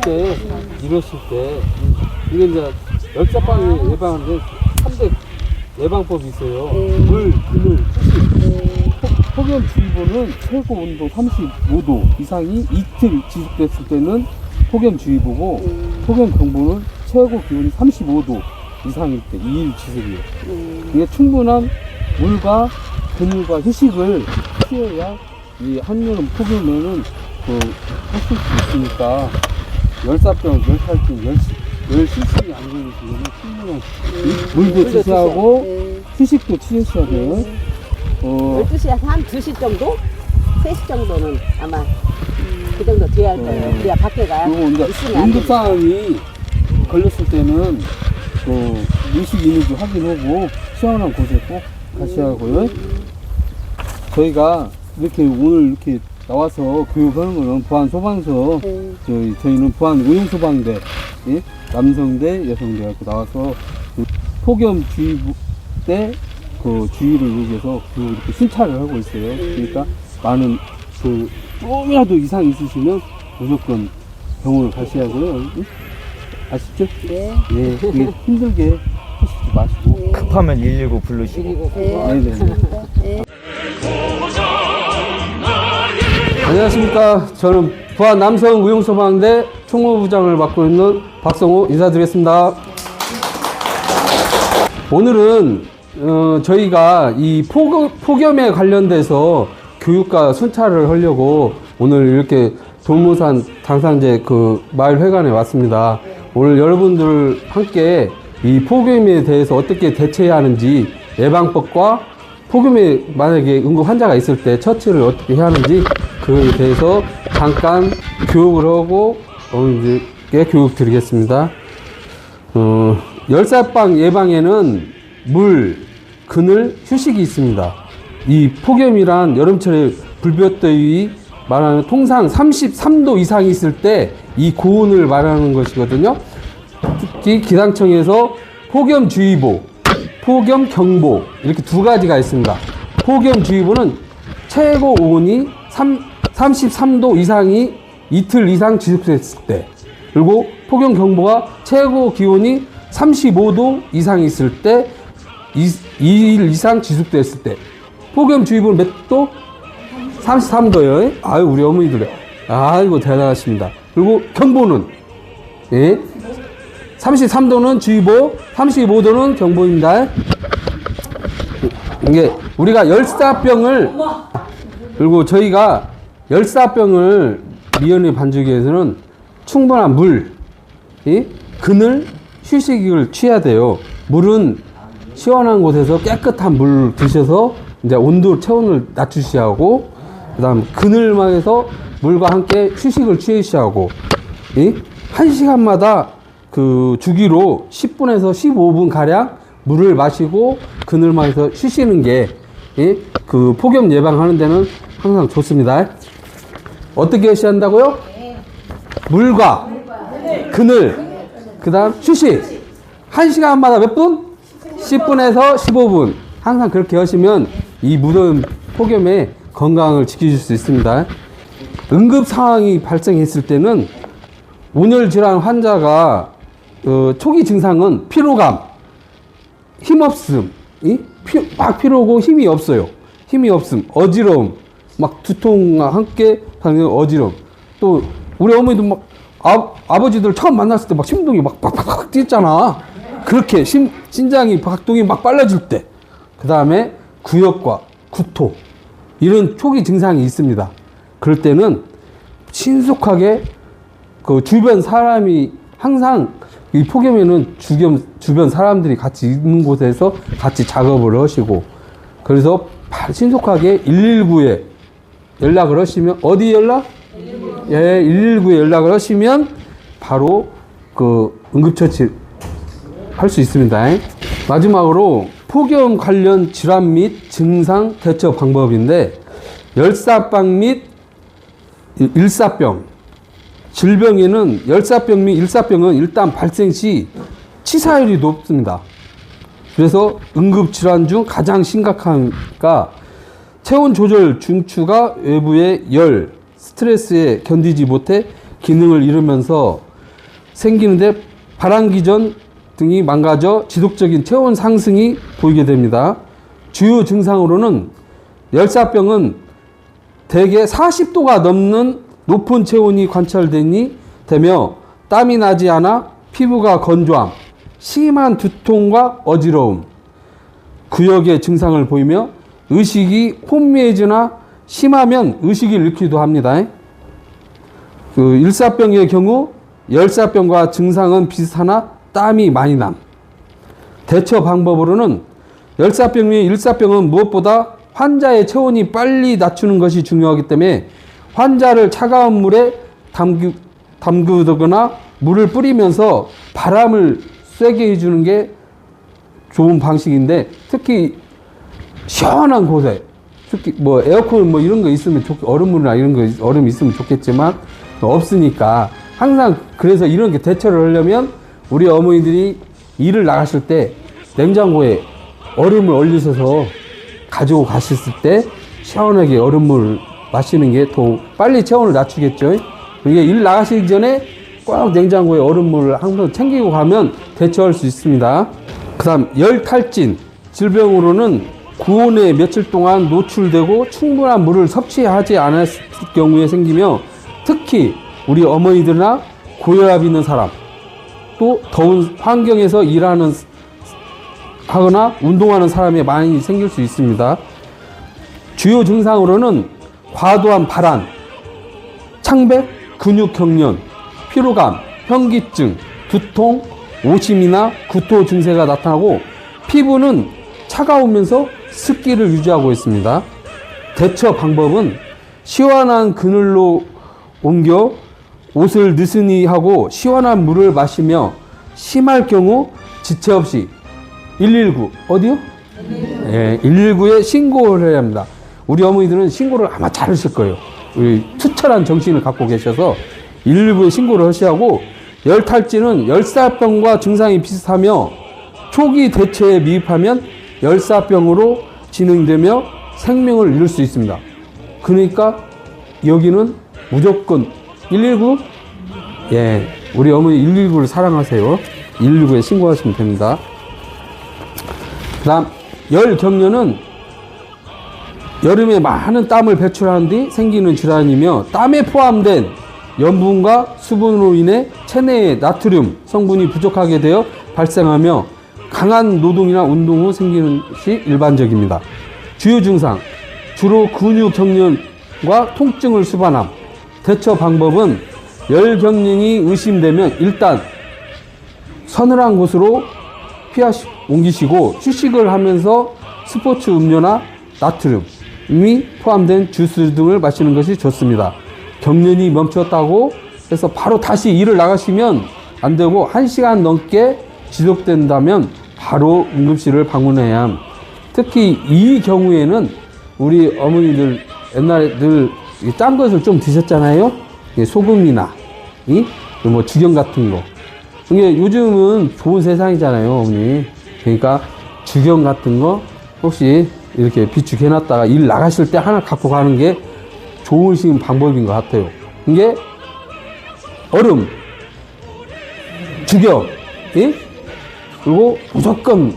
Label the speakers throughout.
Speaker 1: 때 이러실 때 이게 이제 열사병 예방하는데 3대 예방법이 있어요. 물, 그늘, 휴식. 폭염주의보는 최고 온도 35도 이상이 이틀 지속됐을 때는 폭염주의보고 폭염경보는 최고 기온이 35도 이상일 때 2일 지속이에요. 이게 충분한 물과 그늘과 휴식을 취해야 이 한여름 폭염에는 하실 수 있으니까 열사병, 열탈진, 열실신이 안 걸리시면 충분한 물도 드셔하고 휴식도 취하셔야 돼요.
Speaker 2: 12시에서 한 2시 정도? 3시 정도는 아마 그 정도 돼야 할 거예요. 그래야 밖에가 있으면 안
Speaker 1: 응급 상황이 걸렸을 때는 의식 있는지 확인하고 시원한 곳에 꼭 가셔야 하고요. 저희가 이렇게 오늘 이렇게 나와서 교육하는 거는 부안 소방서 저희는 부안 의용소방대 남성대 여성대 이렇게 나와서 폭염주의보 때 주의를 위해서 이렇게 순찰을 하고 있어요. 그러니까 많은 조금이라도 이상 있으시면 무조건 병원을 가셔야 하고요. 아시죠?
Speaker 2: 네.
Speaker 1: 예, 그게 힘들게 하시지 마시고.
Speaker 2: 네.
Speaker 3: 급하면 119 부르시고.
Speaker 1: 네네.
Speaker 2: 네.
Speaker 1: 안녕하십니까. 저는 부안 남성 의용소방대 총무부장을 맡고 있는 박성호 인사드리겠습니다. 오늘은 저희가 이 폭염에 관련돼서 교육과 순찰을 하려고 오늘 이렇게 돌모산 당산제 마을회관에 왔습니다. 오늘 여러분들 함께 이 폭염에 대해서 어떻게 대처해야 하는지 예방법과 폭염에 만약에 응급 환자가 있을 때 처치를 어떻게 해야 하는지 그에 대해서 잠깐 교육을 하고 이제 교육 드리겠습니다. 열사병 예방에는 물, 그늘, 휴식이 있습니다. 이 폭염이란 여름철에 불볕더위 말하는 통상 33도 이상이 있을 때 이 고온을 말하는 것이거든요. 특히 기상청에서 폭염주의보, 폭염경보 이렇게 두 가지가 있습니다. 폭염주의보는 최고 온이 33도 이상이 이틀 이상 지속됐을 때, 그리고 폭염경보가 최고 기온이 35도 이상 있을 때 2일 이상 지속됐을 때. 폭염주의보는 몇 도? 33도요. 아유, 우리 어머니들. 아이고, 대단하십니다. 그리고 경보는, 33도는 주의보, 35도는 경보입니다. 이게, 우리가 열사병을, 그리고 저희가 열사병을 미연에 반죽하기 위해서는 충분한 물, 그늘, 휴식을 취해야 돼요. 물은 시원한 곳에서 깨끗한 물 드셔서 이제 체온을 낮추셔야 하고, 그 다음 그늘막에서 물과 함께 휴식을 취하셔야 하고, 1시간마다 주기로 10분에서 15분 가량 물을 마시고 그늘막에서 쉬시는 게 폭염 예방하는 데는 항상 좋습니다. 어떻게 하셔야 한다고요? 물과 그늘, 그 다음 휴식. 1시간마다 몇 분? 10분에서 15분. 항상 그렇게 하시면 이 무더운 폭염에 건강을 지키실 수 있습니다. 응급 상황이 발생했을 때는 온열 질환 환자가 초기 증상은 피로감, 힘없음, 막 피로고 힘이 없어요. 힘이 없음, 어지러움, 막 두통과 함께 어지러움. 또 우리 어머니도 막 아버지들 처음 만났을 때 막 심동이 막 팍팍팍 뛰었잖아. 그렇게 심장이 박동이 막 빨라질 때. 그 다음에 구역과 구토 이런 초기 증상이 있습니다. 그럴 때는 신속하게 주변 사람이 항상 이 폭염에는 주변 사람들이 같이 있는 곳에서 같이 작업을 하시고, 그래서 신속하게 119에 연락을 하시면, 어디 연락? 119. 예, 119에 연락을 하시면 바로 응급처치 할 수 있습니다. 마지막으로 폭염 관련 질환 및 증상 대처 방법인데, 열사병 및 일사병, 질병에는 열사병 및 일사병은 일단 발생 시 치사율이 높습니다. 그래서 응급질환 중 가장 심각하니까 체온 조절 중추가 외부의 열, 스트레스에 견디지 못해 기능을 잃으면서 생기는데 발안기전 등이 망가져 지속적인 체온 상승이 보이게 됩니다. 주요 증상으로는 열사병은 대개 40도가 넘는 높은 체온이 관찰되며 땀이 나지 않아 피부가 건조함, 심한 두통과 어지러움, 구역의 증상을 보이며 의식이 혼미해지나 심하면 의식을 잃기도 합니다. 그 일사병의 경우 열사병과 증상은 비슷하나 땀이 많이 남. 대처 방법으로는 열사병 및 일사병은 무엇보다 환자의 체온이 빨리 낮추는 것이 중요하기 때문에 환자를 차가운 물에 담그거나 물을 뿌리면서 바람을 쐬게 해주는 게 좋은 방식인데, 특히 시원한 곳에, 특히 뭐 에어컨 뭐 이런 거 있으면 얼음물이나 이런 거 얼음 있으면 좋겠지만 없으니까 항상, 그래서 이런 게 대처를 하려면 우리 어머니들이 일을 나가실 때 냉장고에 얼음을 얼리셔서 가지고 가셨을 때 시원하게 얼음물 마시는 게 더 빨리 체온을 낮추겠죠. 이게 일 나가시기 전에 꼭 냉장고에 얼음물을 항상 챙기고 가면 대처할 수 있습니다. 그 다음 열탈진 질병으로는 고온에 며칠 동안 노출되고 충분한 물을 섭취하지 않았을 경우에 생기며, 특히 우리 어머니들이나 고혈압 있는 사람, 또 더운 환경에서 하거나 운동하는 사람이 많이 생길 수 있습니다. 주요 증상으로는 과도한 발한, 창백, 근육 경련, 피로감, 현기증, 두통, 오심이나 구토 증세가 나타나고 피부는 차가우면서 습기를 유지하고 있습니다. 대처 방법은 시원한 그늘로 옮겨 옷을 느슨히 하고 시원한 물을 마시며, 심할 경우 지체 없이 119, 어디요? 119. 예, 119에 신고를 해야 합니다. 우리 어머니들은 신고를 아마 잘하실 거예요. 우리 투철한 정신을 갖고 계셔서 119에 신고를 하셔야 하고, 열탈진은 열사병과 증상이 비슷하며 초기 대처에 미흡하면 열사병으로 진행되며 생명을 잃을 수 있습니다. 그러니까 여기는 무조건 119, 예, 우리 어머니 119를 사랑하세요. 119에 신고하시면 됩니다. 그 다음 열경련은 여름에 많은 땀을 배출하는 뒤 생기는 질환이며, 땀에 포함된 염분과 수분으로 인해 체내의 나트륨 성분이 부족하게 되어 발생하며 강한 노동이나 운동 후 생기는 것이 일반적입니다. 주요 증상, 주로 근육 경련과 통증을 수반함. 대처 방법은 열경련이 의심되면 일단 서늘한 곳으로 옮기시고 휴식을 하면서 스포츠 음료나 나트륨이 포함된 주스 등을 마시는 것이 좋습니다. 경련이 멈췄다고 해서 바로 다시 일을 나가시면 안 되고 1시간 넘게 지속된다면 바로 응급실을 방문해야 함. 특히 이 경우에는 우리 어머니들 옛날에 늘 짠 것을 좀 드셨잖아요. 소금이나 뭐 죽염 같은 거. 이게 요즘은 좋은 세상이잖아요, 어머니. 그러니까 죽염 같은 거 혹시 이렇게 비축해 놨다가 일 나가실 때 하나 갖고 가는 게 좋으신 방법인 것 같아요. 이게 얼음, 죽염, 예? 그리고 무조건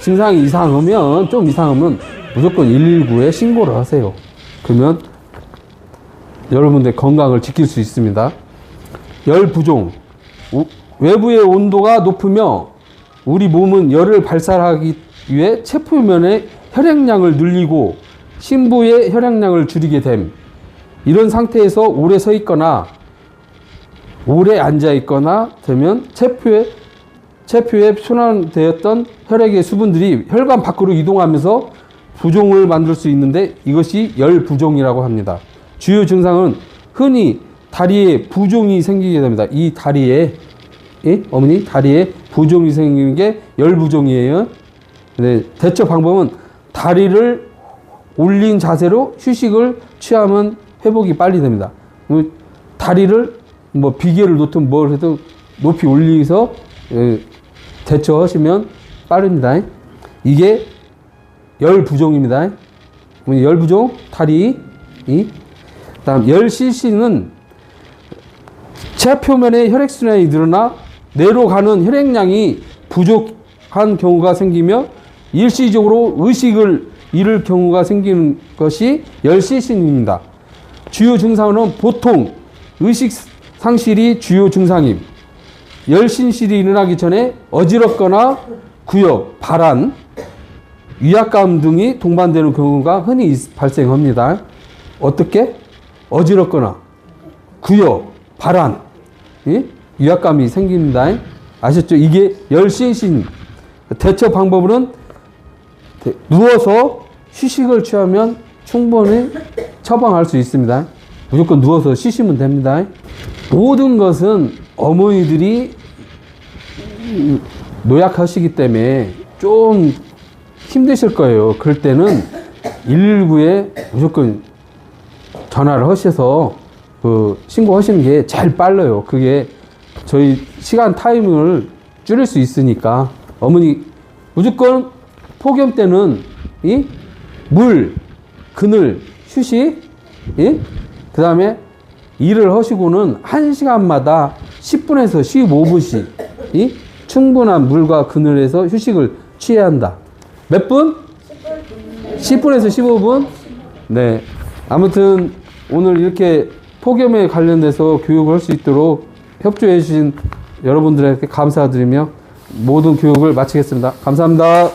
Speaker 1: 증상이 이상하면, 좀 이상하면 무조건 119에 신고를 하세요. 그러면 여러분들 건강을 지킬 수 있습니다. 열 부종, 외부의 온도가 높으며 우리 몸은 열을 발산하기 위해 체표면의 혈액량을 늘리고 심부의 혈액량을 줄이게 됨. 이런 상태에서 오래 서 있거나 오래 앉아 있거나 되면 체표에 순환되었던 혈액의 수분들이 혈관 밖으로 이동하면서 부종을 만들 수 있는데, 이것이 열 부종이라고 합니다. 주요 증상은 흔히 다리에 부종이 생기게 됩니다. 이 다리에, 예? 어머니 다리에 부종이 생기는 게 열부종이에요. 네, 대처 방법은 다리를 올린 자세로 휴식을 취하면 회복이 빨리 됩니다. 다리를 뭐 비계를 놓든 뭘 해도 높이 올리서 대처하시면 빠릅니다. 이게 열부종입니다. 열부종 다리. 다음 열실신은 기차 표면에 혈액순환이 늘어나 뇌로 가는 혈액량이 부족한 경우가 생기며 일시적으로 의식을 잃을 경우가 생기는 것이 열시신입니다. 주요 증상은 보통 의식 상실이 주요 증상임. 열신실이 일어나기 전에 어지럽거나 구역, 발한, 위압감 등이 동반되는 경우가 흔히 발생합니다. 어떻게? 어지럽거나 구역, 발한, 위압감이 생깁니다. 아셨죠? 이게 열신신. 대처 방법은 누워서 휴식을 취하면 충분히 처방할 수 있습니다. 무조건 누워서 쉬시면 됩니다. 모든 것은 어머니들이 노약하시기 때문에 좀 힘드실 거예요. 그럴 때는 119에 무조건 전화를 하셔서 신고하시는 게 제일 빨라요. 그게 저희 시간 타이밍을 줄일 수 있으니까 어머니 무조건 폭염 때는 물, 그늘, 휴식, 그 다음에 일을 하시고는 1시간마다 10분에서 15분씩 충분한 물과 그늘에서 휴식을 취해야 한다. 몇 분? 10분에서 15분? 네. 아무튼 오늘 이렇게 폭염에 관련돼서 교육을 할 수 있도록 협조해 주신 여러분들에게 감사드리며 모든 교육을 마치겠습니다. 감사합니다.